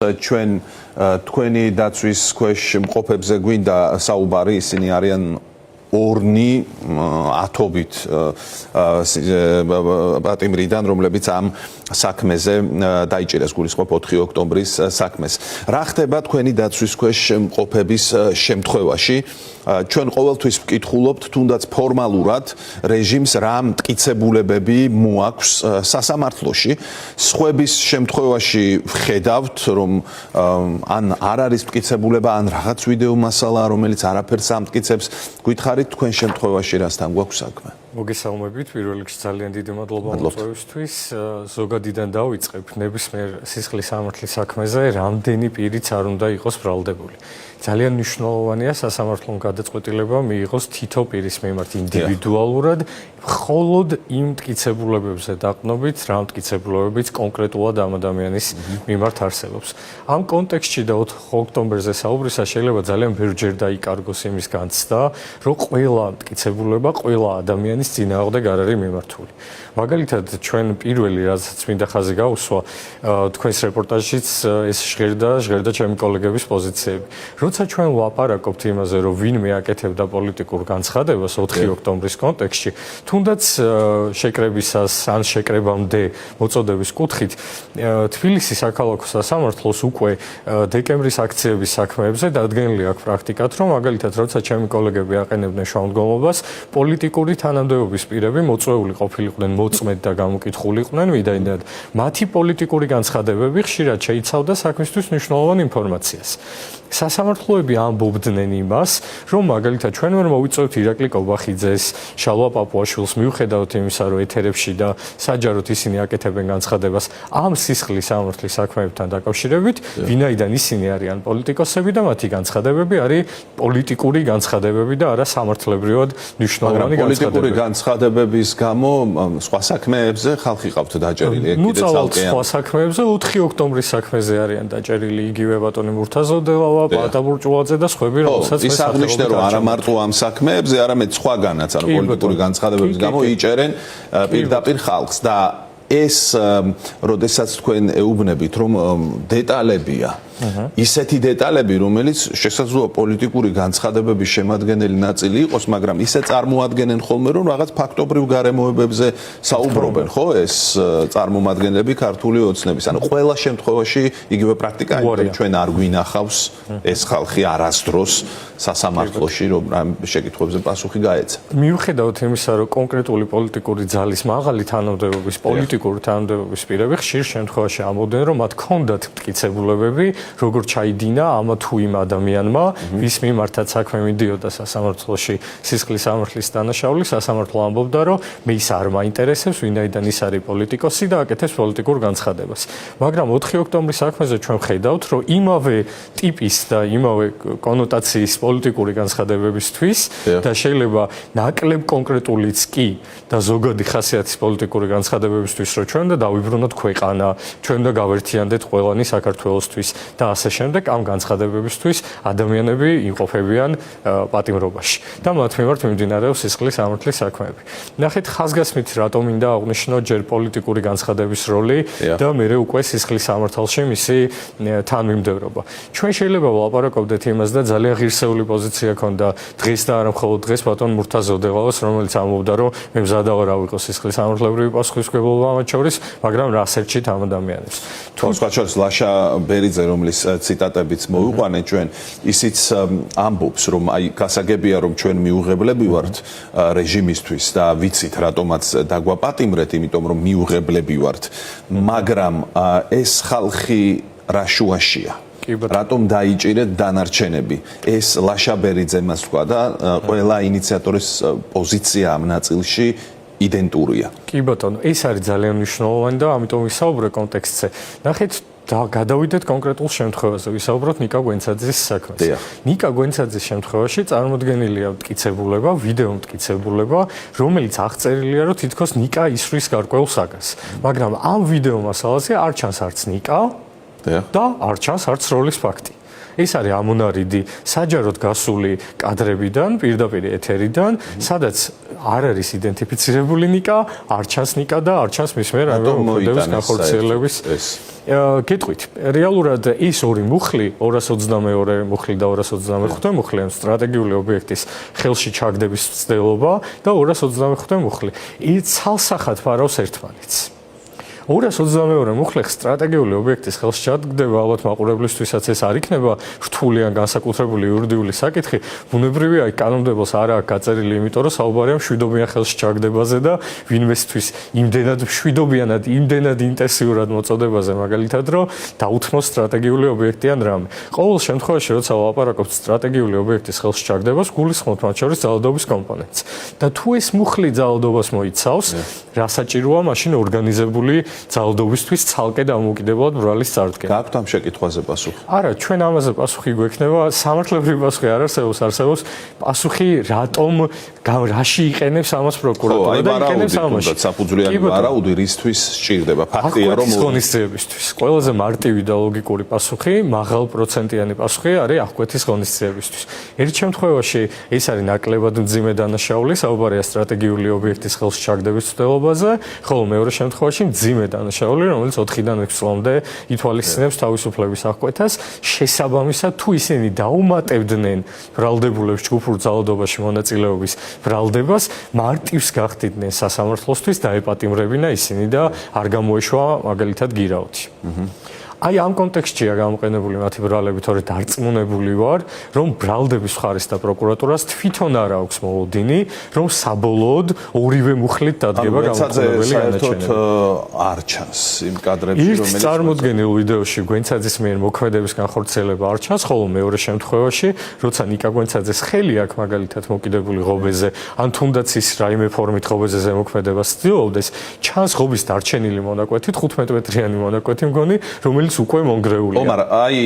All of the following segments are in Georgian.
ჩვენ თქვენი დაცვის ქვეშ მყოფებზე გვინდა საუბარი, ისინი არიან ორნი ათობით პატიმრიდან, რომლებიც ამ საქმეზე დაიჭირეს, გულისხმობ 4 ოქტომბრის საქმეს. რა ხდება თქვენი დაცვის ქვეშ მყოფების შემთხვევაში? ჩვენ ყოველთვის ვკითხულობთ, თუნდაც ფორმალურად რეჟიმს რა მტკიცებულებები მოაქვს სასამართლოში. სხვების შემთხვევაში ვხედავთ, რომ ან არ არის მტკიცებულება, ან რაღაც ვიდეო მასალა, რომელიც არაფერს ამტკიცებს. გითხარით თქვენ შემთხვევაში რასთან გვაქვს საქმე? მოგესალმებით, პირველ რიგში ძალიან დიდი მადლობა მოწვევისთვის. ზოგადიდან დავიწყებ ნებისმიერ სისხლის სამართლის საქმეზე, რამდენი პირიც არ უნდა იყოს ბრალდებული. ძალიან მნიშვნელოვანია სასამართლომ გადაწყვეტილება მიიღოს თითო პირის მიმართ ინდივიდუალურად, მხოლოდ იმ მტკიცებულებებზე დაყრდნობით, რა მტკიცებულებებიც კონკრეტულად ამ ადამიანის მიმართ არსებობს. ამ კონტექსტში და 4 ოქტომბერზე საუბრისა შეიძლება ძალიან ბევრჯერ დაიკარგოს იმის განცდა, რომ ყველა მტკიცებულება, ყველა ადამიანის წინააღმდეგ არ არის მიმართული. მაგალითად, ჩვენ პირველი რასაც მინდა ხაზი გაუსვა, თქვენს რეპორტაჟშიც ეს ჟღერდა ჩემი კოლეგების პოზიციები. როცა ჩვენ ვაპარაკობთ იმაზე, რომ ვინმე აკეთებდა პოლიტიკურ განცხადებას 4 ოქტომბრის კონტექსტში, თუნდაც შეკრებისას ან შეკრებამდე მოწოდების კუთხით, თბილისის საქალაქო სასამართლოს უკვე დეკემბრის აქციების საქმეებზე დადგენილი აქვს პრაქტიკად, რომ მაგალითად, როცა ჩემი კოლეგები აყენებდნენ შუამდგომლობას, პოლიტიკური თანამდებობის პირები მოწვეული ყოფილიყვნენ, მოწმედ და გამოკითხულიყვნენ, ვიდრე მათი პოლიტიკური განცხადებები ხშირად შეიცავდა საქმისთვის მნიშვნელოვან ინფორმაციას. სასამართლოები ამბობდნენ იმას, რომ მაგალითად ჩვენ ვერ მოვიწევთ ირაკლი კობახიძეს, შალვა პაპუაშვილს, მიუხედავად იმისა, რომ ეთერებში და საჯაროდ ისინი აკეთებენ განცხადებას ამ სისხლის სამართლის საქმეებთან დაკავშირებით, ვინაიდან ისინი არიან პოლიტიკოსები და მათი განცხადებები არის პოლიტიკური განცხადებები და არა სამართლებრივად მნიშვნელოვანი განცხადებები. პოლიტიკური განცხადებების გამო სხვა საქმეებზე ხალხი ყავთ დაჭერილი, ეგ კიდე ცალკეა. სხვა საქმეებზე 4 ოქტომბრის საქმეზე არიან დაჭერილი იგივე ბატონი მურთაზოდევა, პატა ბურჭულაძე და სხვები, რომელსაც ის აღნიშნე, რომ არა მარტო ამ საქმეებზე, არამედ სხვაგანაც, ანუ პოლიტიკური განცხადებების გამო იჭერენ პირდაპირ ხალხს და ეს, როდესაც თქვენ ეუბნებით, რომ დეტალებია, ისეთი დეტალები, რომელიც შესაძლოა პოლიტიკური განცხადებების შემადგენელი ნაწილი იყოს, მაგრამ ისე წარმოადგენენ ხოლმე, რომ რაღაც ფაქტობრივ გარემოებებზე საუბრობენ, ხო, ეს წარმომადგენლები ქართული ოცნების. ანუ ყველა შემთხვევაში იგივე პრაქტიკა, იმიტომ ჩვენ არ გვინახავს ეს ხალხი არასდროს სასამართლოში, რომ ამ შეკითხვებზე პასუხი გაეცა. მიუხედავად იმისა, რომ კონკრეტული პოლიტიკური ძალის მაღალი თანამდებობის პოლიტიკური თანამდებობის პირები ხშირ შემთხვევაში ამბობდნენ, რომ მათ ჰქონდათ მტკიცებულებები, როგორ ჩაიდინა ამ თუ იმ ადამიანმა, ვის მიმართაც საქმე მიდიოდა სასამართლოში სისხლის სამართლის დანაშაული, სასამართლო ამბობდა, რომ მე ის არ მაინტერესებს, ვინაიდან ის არის პოლიტიკოსი და აკეთებს პოლიტიკურ განცხადებას. მაგრამ 4 ოქტომბრის საქმეზე ჩვენ ხედავთ, რომ იმავე ტიპის და იმავე კონოტაციის პოლიტიკური განცხადებებისთვის და შეიძლება ნაკლებ კონკრეტულიც კი და ზოგადი ხასიათის პოლიტიკური განცხადებებისთვის, რომ ჩვენ და დავიბრუნოთ ქვეყანა, ჩვენ და გავერთიანდეთ ყველანი საქართველოსთვის და ასე შემდეგ ამ განცხადებებისთვის ადამიანები იმყოფებიან პატიმრობაში და მათ მიმართ მიმდინარეობს სისხლის სამართლის საქმეები. ნახეთ, ხაზგასმით რატომ მინდა აღნიშნო ჯერ პოლიტიკური განცხადების როლი და მერე უკვე სისხლის სამართალში მისი თანმიმდევრობა. ჩვენ შეიძლება ვლაპარაკობდეთ იმას და ძალიან ღირსეული პოზიცია ქონდა დღეს და არა მხოლოდ დღეს ბატონ მურთაზოდევალოს, რომელიც ამბობდა, რომ მე მზადა ვარ ავიღო სისხლის სამართლებრივი პასუხისმგებლობა მათ შორის, მაგრამ რას ერჩით ამ ადამიანებს. თუ სხვა შორის ლაშა ბერიძე, რომლის ციტატებიც მოვიყვანეთ ჩვენ, ისიც ამბობს, რომ აი გასაგებია, რომ ჩვენ მიუღებლები ვართ რეჟიმისთვის და ვიცით რატომაც დაგვაპატიმრეთ, იმიტომ რომ მიუღებლები ვართ, მაგრამ ეს ხალხი რა შუაშია? რატომ დაიჭირეთ დანარჩენები? ეს ლაშა ბერიძემ მას თქვა და ყველა ინიციატორის პოზიცია ამ ნაწილში იდენტურია. კი ბატონო, ეს არის ძალიან მნიშვნელოვანი და ამიტომ ვისაუბრე კონტექსტზე. ნახეთ, გადავიდეთ კონკრეტულ შემთხვევაზე, ვისაუბროთ ნიკა გვენცაძის საქმეზე. ნიკა გვენცაძის შემთხვევაში წარმოდგენილია მტკიცებულება, ვიდეო მტკიცებულება, რომელიც აღწერილია, რომ თითქოს ნიკა ისვრის გარკვეულ საგანს. მაგრამ ამ ვიდეო მასალაზე არ ჩანს არც ნიკა და არ ჩანს არც როლის ფაქტი. ეს არის ამონარიდი საჯაროდ გასული კადრებიდან, პირდაპირ ეთერიდან, სადაც არ არის იდენტიფიცირებული ნიკა, არ ჩანს ნიკა და არ ჩანს მის მიერ მოქმედების განხორციელების გეტყვით. რეალურად ის ორი მუხლი, 222 მუხლი და 225 მუხლი, ამ სტრატეგიული ობიექტის ხელში ჩაგდების მცდელობა და 225 მუხლი. ცალსახად ფარავს ერთმანეთს. 222 მუხლი სტრატეგიული ობიექტის ხელში ჩადგდება, ალბათ მაყურებლისთვისაც ეს არ იქნება რთული ან განსაკუთრებული იურიდიული საკითხი. ბუნებრივია, აი კანონმდებელს არ აქვს გაწერილი, იმიტომ რომ საუბარია მშვიდობიან ხელში ჩაგდებაზე და ვინმესთვის იმდენად მშვიდობიანად, იმდენად ინტენსიურად მოწოდებაზე, მაგალითად, რომ დაუთმოს სტრატეგიული ობიექტი ან რამე. ყოველ შემთხვევაში, როცა ვლაპარაკობთ სტრატეგიული ობიექტის ხელში ჩაგდებას, გულისხმობთ მათ შორის ძალადობის კომპონენტს. და თუ ეს მუხლი ძალადობას მოიცავს, რა საჭიროა მაშინ ორგანიზებული ძალადობისთვის ცალკე დამოუკიდებლად ბრალის წარდგენა. გაქვთ ამ შეკითხვაზე პასუხი? არა, ჩვენ ამაზე პასუხი გვექნება, სამართლებრივი პასუხი არ არსებობს პასუხი რატომ რაში იყენებს ამას პროკურატურა და იყენებს ამაში. საფუძვლიანი ვარაუდი რისთვის სჭირდება? ფაქტია რომ ღონისძიებისთვის. ყველაზე მარტივი და ლოგიკური პასუხი, მაღალ პროცენტიანი პასუხი არის აღკვეთის ღონისძიებისთვის. ერთ შემთხვევაში ეს არის ნაკლებად მძიმე დანაშაული, საუბარია სტრატეგიული ობიექტის ხელში ჩაგდების ცდილობაზე, ხოლო მეორე შემთხვევაში მძიმე დანაშაული, რომელიც 4-დან 6 წლამდე ითვალისწინებს თავისუფლების აღკვეთას, შესაბამისად თუ ისინი დაუმატებდნენ ბრალდებულებს ჯგუფურ ძალადობაში მონაწილეობის ბრალდებას, მარტივს გახდიდნენ სასამართლოსთვის დაეპატიმრებინა ისინი და არ გამოეშვა მაგალითად გირაოთი. აი ამ კონტექსტშია გამოყენებული მათი ბრალები, თორე დარწმუნებული ვარ, რომ ბრალდების მხარეს და პროკურატურას თვითონ არ აქვს მოლოდინი, რომ საბოლოოდ ორივე მუხლით დადგება გამოყენებელი განაჩენები. არ ჩანს იმ კადრებში, რომელიც წარმოდგენილ ვიდეოში გვენცაძის მიერ მოქმედების განხორციელება არ ჩანს, ხოლო მეორე შემთხვევაში, როცა ნიკა გვენცაძეს ხელი აქვს მაგალითად მოკიდებული ღობეზე, ან თუნდაც ის რაიმე ფორმით ღობეზე ზემოქმედებას ცდილობდეს, ჩანს ღობის დარჩენილი მონაკვეთი, 15 მეტრიანი მონაკვეთი მგონი, რომელიც უკვე მონგრეულია. მაგრამ აი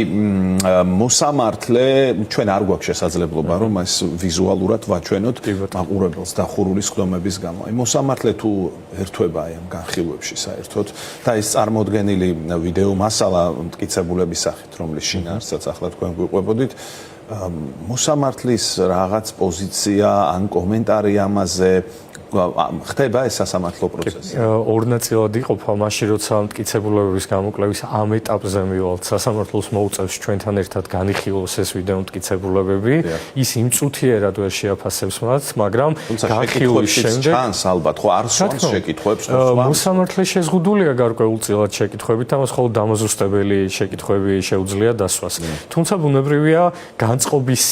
მოსამართლე ჩვენ არ გვაქვს შესაძლებლობა რომ ეს ვიზუალურად ვაჩვენოთ მაყურებელს დახურული სხდომების გამო. აი მოსამართლე თუ ერთვება აი ამ განხილვებში საერთოდ და ეს წარმოდგენილი ვიდეო მასალა მტკიცებულების სახით, რომლის შინაარსაც ახლა თქვენ გვიყვებოდით, მოსამართლის რაღაც პოზიცია ან კომენტარი ამაზე ხდება ეს სასამართლო პროცესი. ორ ნაწილად იყოფა, მაშინ როცა მტკიცებულებების გამოკვლევის ამ ეტაპზე მივალთ, სასამართლოს მოუწევს ჩვენთან ერთად განიხილოს ეს ვიდეო მტკიცებულებები, ის იმ წუთიერად ვერ შეაფასებს მათ, მაგრამ განხილვის შემდეგ ჩანს ალბათ, ხო არ სვამს შეკითხვებს, მოსამართლე შეზღუდულია გარკვეულწილად შეკითხვებით, ამას მხოლოდ დამაზუსტებელი შეკითხვები შეუძლია დასვას. თუმცა ბუნებრივია, განწყობის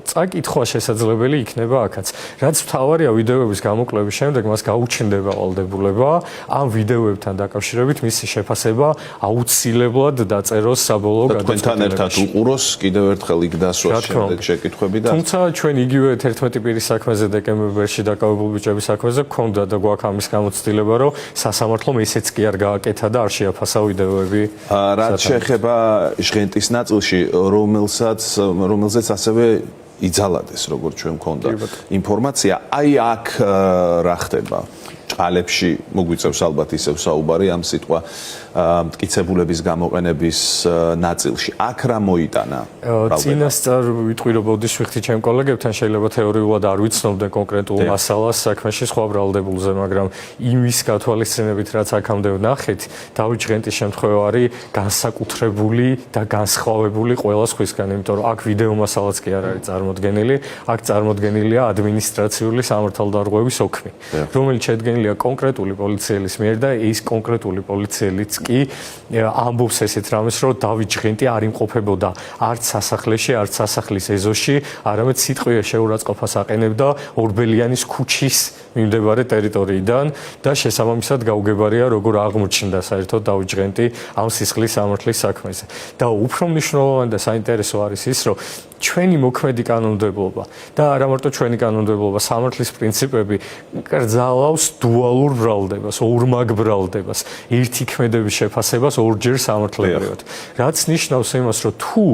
წაკითხვა შესაძლებელი იქნება აქაც. რაც მთავარია ვიდეოების გამოკვლევის შემდეგ მას გაუჩნდება ვალდებულება ამ ვიდეოებთან დაკავშირებით მისი შეფასება აუცილებლად დაწეროს საბოლოო გადაწყვეტილებაში. თქვენთან ერთად უყუროს კიდევ ერთხელ იქ დასვას შემდეგ შეკითხვები და თუმცა ჩვენ იგივე 11 პირის საქმეზე დეკემბერში დაკავებულ ბიჭების საქმეზე გქონდა და გვაქვს ამის გამოცდილება, რომ სასამართლომ ესეც კი არ გააკეთა და არ შეაფასა ვიდეოები. რაც შეეხება ჟღენტის ნაწილში, რომელზეც ასევე იძალადეს, როგორც ჩვენ მქონდა ინფორმაცია, აი აქ რა ხდება? ჭყალებში მოგვიწევს ალბათ ისევ საუბარი ამ სიტყვა მტკიცებულების გამოყენების ნაწილში. აქ რა მოიტანა? წინასწარ ვიტყვი რომ ბოდიში ვიხდი ჩემ კოლეგებთან, შეიძლება თეორიულად არ ვიცნობდნენ კონკრეტულ მასალას საქმეში სხვა ბრალდებულზე, მაგრამ იმის გათვალისწინებით, რაც აქამდე ვნახეთ, დავით ჟღენტის შემთხვევა არის განსაკუთრებული და განსხვავებული ყველა სხვისგან, იმიტომ რომ აქ ვიდეო მასალაც კი არ არის წარმოდგენილი, აქ წარმოდგენილია ადმინისტრაციული სამართალდარღვევის ოქმი, რომელიც შედგენილია კონკრეტული პოლიციელის მიერ და ის კონკრეტული პოლიციელიც კი ამბობს ესეთ რამეს, რომ დავით ჟღენტი არ იმყოფებოდა არც სასახლეში, არც სასახლის ეზოში, არამედ სიტყვიერ შეურაცხყოფას აყენებდა ორბელიანის ქუჩის მიმდებარე ტერიტორიიდან და შესაბამისად გაუგებარია როგორ აღმოჩნდა საერთოდ დავით ჟღენტი ამ სისხლის სამართლის საქმეზე. და უფრო მნიშვნელოვანი და საინტერესო არის ის, რომ ჩვენი მოქმედი კანონმდებლობა და არა მარტო ჩვენი კანონმდებლობა, სამართლის პრინციპები კრძალავს დუალურ ბრალდებას, ორმაგ ბრალდებას, ერთი ქმედების შეფასებას ორჯერ სამართლებრივად. რაც ნიშნავს იმას, რომ თუ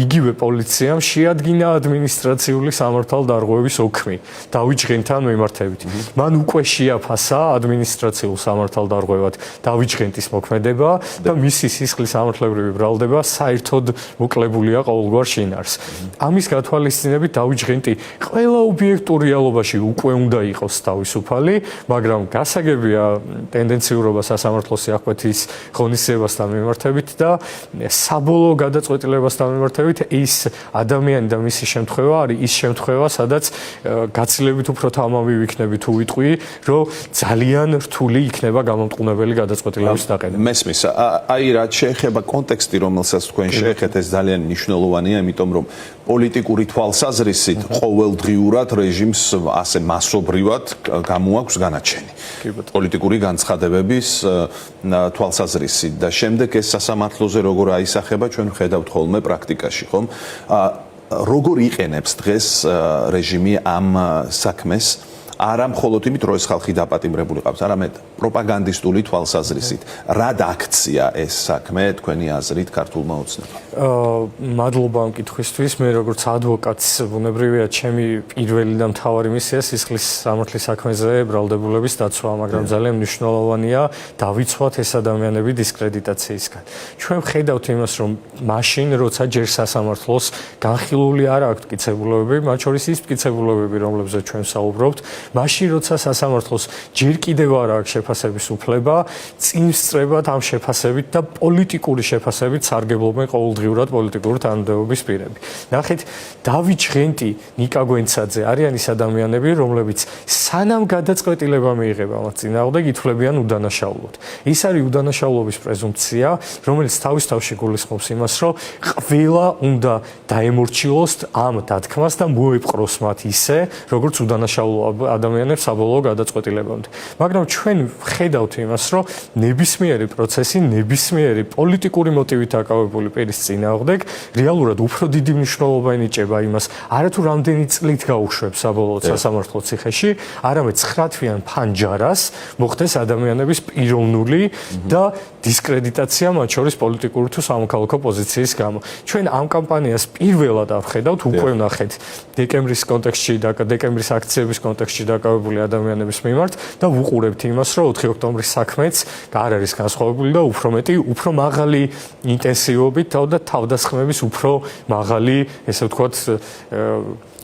იგივე პოლიციამ შეადგინა ადმინისტრაციული სამართალდარღვევის ოქმი დავით ჟღენტთან მიმართებით, მან უკვე შეაფასა ადმინისტრაციულ სამართალდარღვევად დავით ჟღენტის მოქმედება და მისი სისხლის სამართლებრივი ბრალდება საერთოდ მოკლებულია ყოველგვარ შინაარსში. შინაარს. ამის გათვალისწინებით დავიჯღენდი, ყველა ობიექტურ რეალობაში უკვე უნდა იყოს თავისუფალი, მაგრამ გასაგებია ტენდენციურობა სასამართლოს სიახლოვეს ღონისძიებასთან მიმართებით და საბოლოო გადაწყვეტილებასთან მიმართებით ის ადამიანი და მისი შემთხვევა არის ის შემთხვევა, სადაც გაცილებით უფრო თამამი ვიქნები თუ ვიტყვი, რომ ძალიან რთული იქნება გამომტყუნებელი გადაწყვეტილების დაყენება. მესმის, აი რაც შეეხება კონტექსტი, რომელსაც თქვენ შეეხეთ, ეს ძალიან მნიშვნელოვანია, იმიტომ რომ პოლიტიკური თვალსაზრისით ყოველდღიურად რეჟიმს ასე მასობრივად გამოაქვს განაჩენი. პოლიტიკური განცხადებების თვალსაზრისით და შემდეგ ეს სასამართლოზე როგორ აისახება, ჩვენ ვხედავთ ხოლმე პრაქტიკაში, ხომ? როგორ იყენებს დღეს რეჟიმი ამ საქმეს? არა მხოლოდ იმით, რომ ეს ხალხი დაპატიმრებული ყავს, არამედ პროპაგანდისტული თვალსაზრისით. რად აქცია ეს საქმე თქვენი აზრით ქართულმა ოცნებამ? მადლობა ამ კითხვისთვის. მე როგორც ადვოკატს ბუნებრივია ჩემი პირველი და მთავარი მისია სისხლის სამართლის საქმეზე ბრალდებულების დაცვა, მაგრამ ძალიან მნიშვნელოვანია დავიცვათ ეს ადამიანები დისკრედიტაციისგან. ჩვენ ვხედავთ იმას, რომ მაშინ როცა ჯერ სასამართლოს განხილული არ აქვს მტკიცებულებები, მათ შორის ის მტკიცებულებები, რომლებზეც ჩვენ საუბრობთ, მაშინ როცა სასამართლოს ჯერ კიდევ არ აქვს შეფასების უფლება, წინ სწრებად ამ შეფასებით და პოლიტიკური შეფასებით სარგებლობენ ყოველდღიურად პოლიტიკური თანამდებობის პირები. ნახეთ, დავით ჟღენტი, ნიკა გვენცაძე არიან ის ადამიანები, რომლებიც სანამ გადაწყვეტილება მიიღება მათ წინააღმდეგ ითვლებიან უდანაშაულოდ. ის არის უდანაშაულობის პრეზუმპცია, რომელიც თავის თავში გულისხმობს იმას, რომ ყველა უნდა დაემორჩილოს ამ დათქმას და მოეპყროს მათ ისე, როგორც უდანაშაულო ადამიანებს საბოლოო გადაწყვეტილებამდე. მაგრამ ჩვენ ვხედავთ იმას, რომ ნებისმიერი პროცესი, ნებისმიერი პოლიტიკური მოტივით დაკავებული პირის წინააღმდეგ რეალურად უფრო დიდი მნიშვნელობა ენიჭება იმას, არათუ რამდენი წლით გაუშვებს საბოლოოდ სასამართლო ციხეში, არამედ 9 თვიან ფანჯარას მოხდეს ადამიანების პიროვნული და დისკრედიტაცია მათ შორის პოლიტიკური თუ სამოქალაქო პოზიციის გამო. ჩვენ ამ კამპანიას პირველად ავხედავთ, უკვე ვნახეთ დეკემბრის კონტექსტში და დეკემბრის აქციების კონტექსტში დაკავებული ადამიანების მიმართ და ვუყურებთ იმას, რომ 4 ოქტომბრის საქმეც არ არის განსხვავებული და უფრო მეტი, უფრო მაღალი ინტენსივობით და თავდასხმების უფრო მაღალი, ესე ვთქვათ,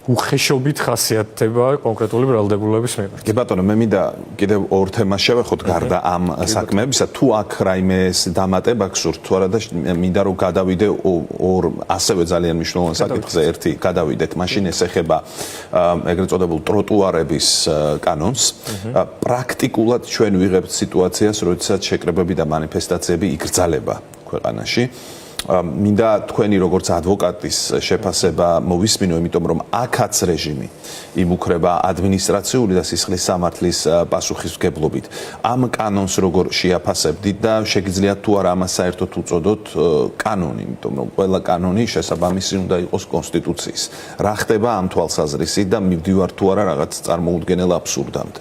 უხეშობით ხასიათდება კონკრეტული ბრალდებულების მიმართ. კი ბატონო, მე მინდა კიდევ ორ თემას შევეხოთ გარდა ამ საქმეებისა. თუ აქ რაიმე დამატება გსურთ თუ არა და მინდა რომ გადავიდე ორ ასევე ძალიან მნიშვნელოვან საკითხზე. ერთი გადავიდეთ, მაშინ ეს ეხება ეგრეთ წოდებულ ტროტუარების კანონს. პრაქტიკულად ჩვენ ვიღებთ სიტუაციას, როდესაც შეკრებები და მანიფესტაციები იგრძალება ქვეყანაში. მინდა თქვენი როგორც ადვოკატის შეფასება მოვისმინო, იმიტომ რომ აქაც რეჟიმი იმუქრება ადმინისტრაციული და სისხლის სამართლის პასუხისმგებლობით. ამ კანონს როგორ შეაფასებდით და შეგიძლიათ თუ არა ამას საერთოდ უწოდოთ კანონი, იმიტომ რომ ყველა კანონი შესაბამისი უნდა იყოს კონსტიტუციის. რა ხდება ამ თვალსაზრისით და მივდივარ თუ არა რაღაც წარმოუდგენელ აბსურდამდე?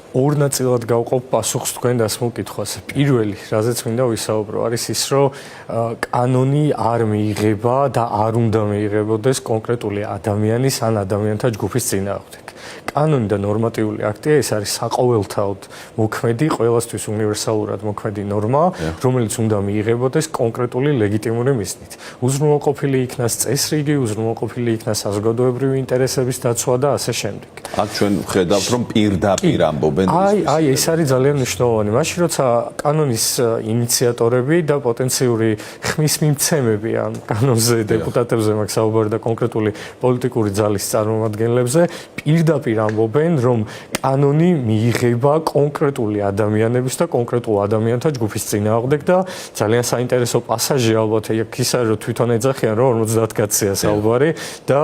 ორ ნაწილად გავყოფ პასუხს თქვენ დასმულ კითხვას. პირველი, რაზეც მინდა ვისაუბრო, არის ის, რომ კანონი არ მიიღება და არ უნდა მიიღებოდეს კონკრეტული ადამიანის ან ადამიანთა ჯგუფის წინააღმდეგ. კანონი და ნორმატიული აქტია ეს არის საყოველთაოდ მოქმედი, ყველასთვის უნივერსალურად მოქმედი ნორმა, რომელიც უნდა მიიღებოდეს კონკრეტული ლეგიტიმური მიზნით. უზრუნველყოფილი იქნას წესრიგი, უზრუნველყოფილი იქნას საზოგადოებრივი ინტერესების დაცვა და ასე შემდეგ. აქ ჩვენ ვხედავთ, რომ პირდაპირ ამბობენ. აი, ეს არის ძალიან მნიშვნელოვანი. მაშინ როცა კანონის ინიციატორები და პოტენციური ხმის მიმცემები ამ კანონზე დეპუტატებზე მაქვს საუბარი და კონკრეტული პოლიტიკური ძალის წარმომადგენლებზე პირდაპირ ამბობენ, რომ კანონი მიიღება კონკრეტული ადამიანების და კონკრეტულ ადამიანთა ჯგუფის წინააღმდეგ და ძალიან საინტერესო პასაჟი ალბათ ის არის, რომ თვითონ ეძახიან, რომ 50 კაცია საუბარი და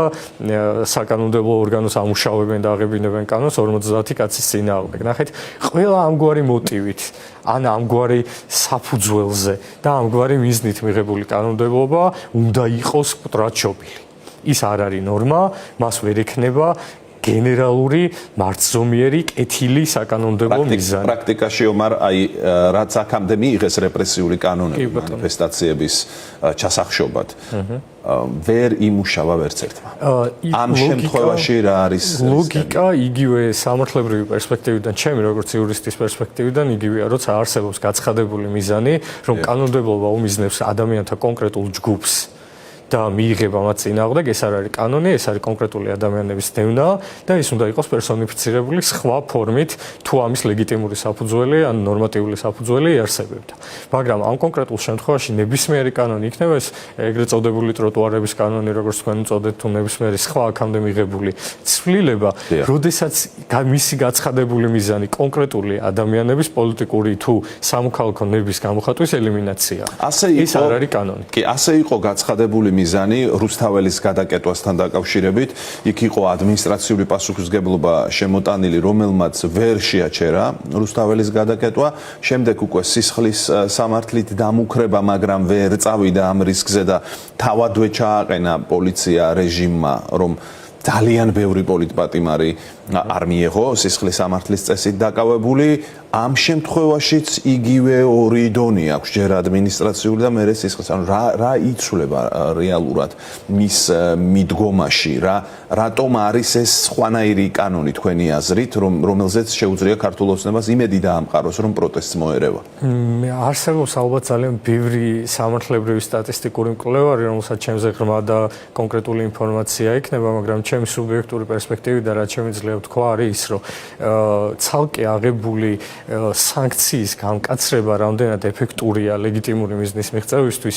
საკანონმდებლო ორგანოს ამუშავებენ და აღებინებენ კანონს 50 კაცის წინააღმდეგ. ნახეთ, ყველა ამგვარი მოტივით, ან ამგვარი საფუძველზე და ამგვარი მიზნით მიღებული კანონმდებლობა უნდა იყოს მკვდრადშობილი. ის არ არის ნორმა, მას ვერ ექნება გენერალური მარცზომიერი კეთილი საკანონმდებლო მიზანი. პრაქტიკაში ომარ აი რაც აქამდე მიიღეს რეპრესიული კანონები მანიფესტაციების ჩასახშობად. ვერ იმუშავა ვერც ერთმა. ამ შემთხვევაში რა არის ლოგიკა იგივე სამართლებრივი პერსპექტივიდან, ჩემი როგორც იურისტის პერსპექტივიდან იგივეა, როცა არსებობს გაცხადებული მიზანი, რომ კანონმდებლობა უმიზნებს ადამიანთა კონკრეტულ ჯგუფს და მიიღება მათ წინააღმდეგ, ეს არ არის კანონი, ეს არის კონკრეტული ადამიანების დევნა და ეს უნდა იყოს პერსონიფიცირებული სხვა ფორმით, თუ ამის ლეგიტიმური საფუძველი ან ნორმატიული საფუძველი იარსებებდა. მაგრამ ამ კონკრეტულ შემთხვევაში ნებისმიერი კანონი იქნება ეს ეგრეთ წოდებული ტროტუარების კანონი, როგორც თქვენ უწოდეთ, თუ ნებისმიერი სხვა აქამდე მიღებული ცვლილება, როდესაც მისი გაცხადებული მიზანი კონკრეტული ადამიანების პოლიტიკური თუ სამოქალაქო ნების გამოხატვის ელიმინაცია. ეს არ არის კანონი. კი, ასე იყო გაცხადებული მიზანი რუსთაველის გადაკეტვასთან დაკავშირებით. იქ იყო ადმინისტრაციული პასუხისმგებლობა შემოტანილი, რომელმაც ვერ შეაჩერა რუსთაველის გადაკეტვა. შემდეგ უკვე სისხლის სამართლით დამუქრება, მაგრამ ვერ წავიდა ამ რისკზე და თავადვე ჩააყენა პოლიცია რეჟიმმა, რომ ძალიან ბევრი პოლიტპატიმარი არ მიიღო სისხლის სამართლის წესით დაკავებული. ამ შემთხვევაშიც იგივე ორი დონე აქვს, ჯერ ადმინისტრაციული და მერე სისხლის. ანუ რა იცვლება რეალურად მის მიდგომაში, რატომ არის ეს სხვანაირი კანონი თქვენი აზრით, რომელზეც შეუძლია ქართულ ოცნებას იმედი დაამყაროს, რომ პროტესტს მოერევა? არსებობს ალბათ ძალიან ბევრი სამართლებრივი სტატისტიკური მკვლევარი, რომელსაც ჩემზე ღრმა და კონკრეტული ინფორმაცია იქნება, მაგრამ ჩემი სუბიექტური პერსპექტივიდან რაც შემიძლია თქვა არის ის, რომ ცალკე აღებული სანქციის გამკაცრება რამდენად ეფექტურია ლეგიტიმური მიზნის მიღწევისთვის,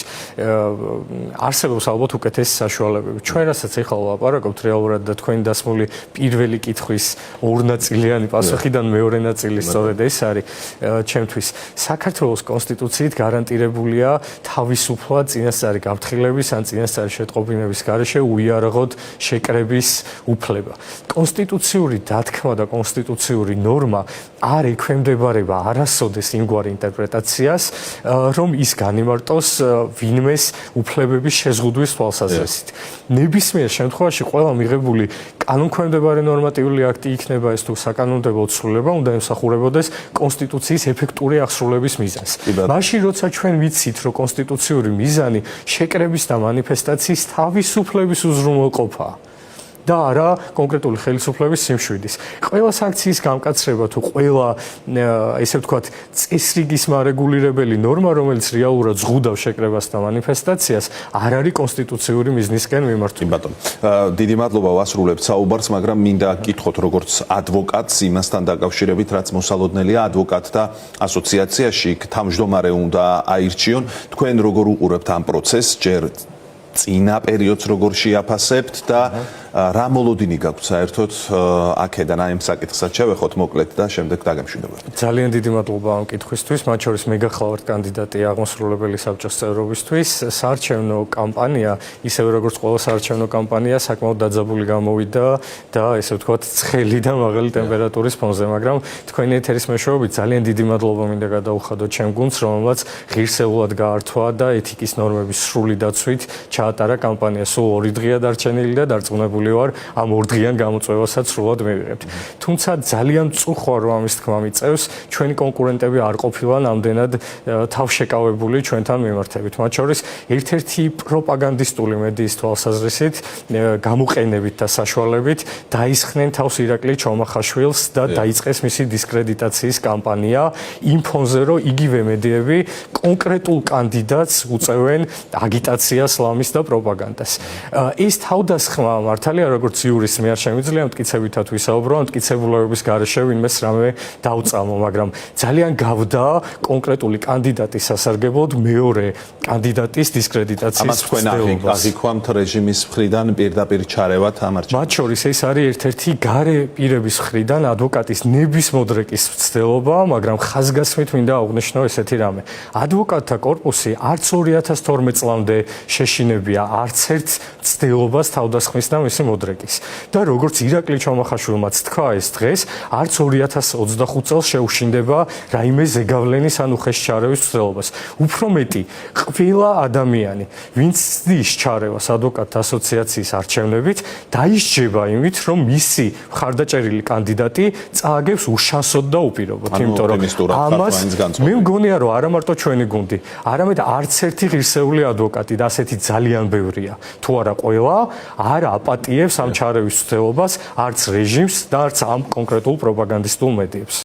არსებობს ალბათ უკეთესი საშუალებები. ჩვენ რასაც ეხლა ვლაპარაკობთ რეალურად და თქვენი დასმული პირველი კითხვის ორნაწილიანი პასუხიდან მეორე ნაწილი სწორედ ეს არის ჩემთვის. საქართველოს კონსტიტუციით გარანტირებულია თავისუფლად წინასწარი გაფრთხილების ან წინასწარი შეტყობინების გარეშე უიარაღოდ შეკრების უფლება. კონსტიტუციური დათქმა და კონსტიტუციური ნორმა არ ექვემდებარება არასოდეს იმგვარ ინტერპრეტაციას, რომ ის განიმარტოს ვინმეს უფლებების შეზღუდვის თვალსაზრისით. ნებისმიერ შემთხვევაში ყველა მიღებული კანონქვემდებარე ნორმატიული აქტი იქნება ეს თუ საკანონმდებლო ცვლილება, უნდა ემსახურებოდეს კონსტიტუციის ეფექტური აღსრულების მიზანს. მაშინ როცა ჩვენ ვიცით, რომ კონსტიტუციური მიზანი შეკრების და მანიფესტაციის თავისუფლების უზრუნველყოფაა და არა კონკრეტული ხელისუფლების სიმშვიდის. ყველა სანქციის გამკაცრება თუ ყველა ესე ვთქვათ წესრიგის მარეგულირებელი ნორმა, რომელიც რეალურად ზღუდავს შეკრებას და მანიფესტაციას, არ არის კონსტიტუციური მიზნისკენ მიმართული. ბატონო, დიდი მადლობა ვასრულებთ საუბარს, მაგრამ მინდა გითხოთ როგორც ადვოკატს იმასთან დაკავშირებით, რაც მოსალოდნელია ადვოკატთა ასოციაციაში, თავმჯდომარე უნდა აირჩიონ. თქვენ როგორ უყურებთ ამ პროცესს, ჯერ წინა პერიოდს როგორ შეაფასებთ და რა მოლოდინი გაქვთ საერთოდ აქედან აი ამ საკითხსაც შევეხოთ მოკლედ და შემდეგ დაგემშვიდობებთ. ძალიან დიდი მადლობა ამ კითხვისთვის, მათ შორის მე გახლავართ კანდიდატი აღმასრულებელი საბჭოს წევრობისთვის. საარჩევნო კამპანია, ისევე როგორც ყველა საარჩევნო კამპანია, საკმაოდ დაძაბული გამოვიდა და ესე ვთქვათ, ცხელი და მაღალი ტემპერატურის ფონზე, მაგრამ თქვენი ეთერის მეშვეობით ძალიან დიდი მადლობა მინდა გადაუხადოთ ჩემ გუნდს, რომელმაც ღირსეულად გაართვა და ეთიკის ნორმების სრული დაცვით ჩაატარა კამპანია. სულ 2 დღეა დარჩენილი და დარწმუნებული ვარ ამ 2 დღიან გამოწვევასაც სრულად მივიღებთ. თუმცა ძალიან წუხوار რომ ამის თქმა მიწევს, ჩვენი კონკურენტები არ ყოფილან ამდენად თავშეკავებული ჩვენთან მიმართებით. მათ შორის ერთ-ერთი პროპაგანდისტული მედიის თვალსაზრისით გამოყენებით და საშუალებით დაისხნენ თავს ირაკლი ჩომახაშვილს და დაიწყეს მისი დისკრედიტაციის კამპანია იმ ფონზე, რომ იგივე მედიები კონკრეტულ კანდიდატს უწევენ აგიტაციას, ლამის და პროპაგანდას. ეს თავდასხმა მართალია როგორც იურისტს მე არ შემიძლია მტკიცებითად ვისაუბრო, მტკიცებულებების გარეშე ვინმეს რამე დაუწამო, მაგრამ ძალიან გავდა კონკრეტული კანდიდატის სასარგებლოდ მეორე კანდიდატის დისკრედიტაციის ამას თქვენ აღიქვამთ რეჟიმის მხრიდან პირდაპირ ჩარევათ ამ არჩევნებში. მათ შორის ეს არის ერთ-ერთი გარე პირების მხრიდან ადვოკატის ნების მოდრეკის მცდელობა, მაგრამ ხაზგასმით მინდა აღვნიშნო ესეთი რამე. ადვოკატთა კორპუსი არც 2012 წლამდე შეშინებია არც ერთ მცდელობას თავდასხმის და მისი მოდრეკის. და როგორც ირაკლი ჩომახაშვილმაც თქვა ეს დღეს, არც 2025 წელს შეუშინდება რაიმე ზეგავლენის ან უხეშ ჩარევის მცდელობას. უფრო მეტი, ყველა ადამიანი, ვინც ცდის ჩარევას ადვოკატთა ასოციაციის არჩევნებით, დაისჯება იმით, რომ მისი მხარდაჭერილი კანდიდატი წააგებს უშანსოდ და უპირობოდ, იმიტომ რომ ამას მე მგონია, რომ არა მარტო ჩვენი გუნდი, არამედ არც ერთი ღირსეული ადვოკატი და ასეთი ძალიან ბევრია. თუ არა ყველა, არ აპატიებს ამ ჩარევის მცდელობას, არც რეჟიმს და არც ამ კონკრეტულ პროპაგანდისტულ მედიებს.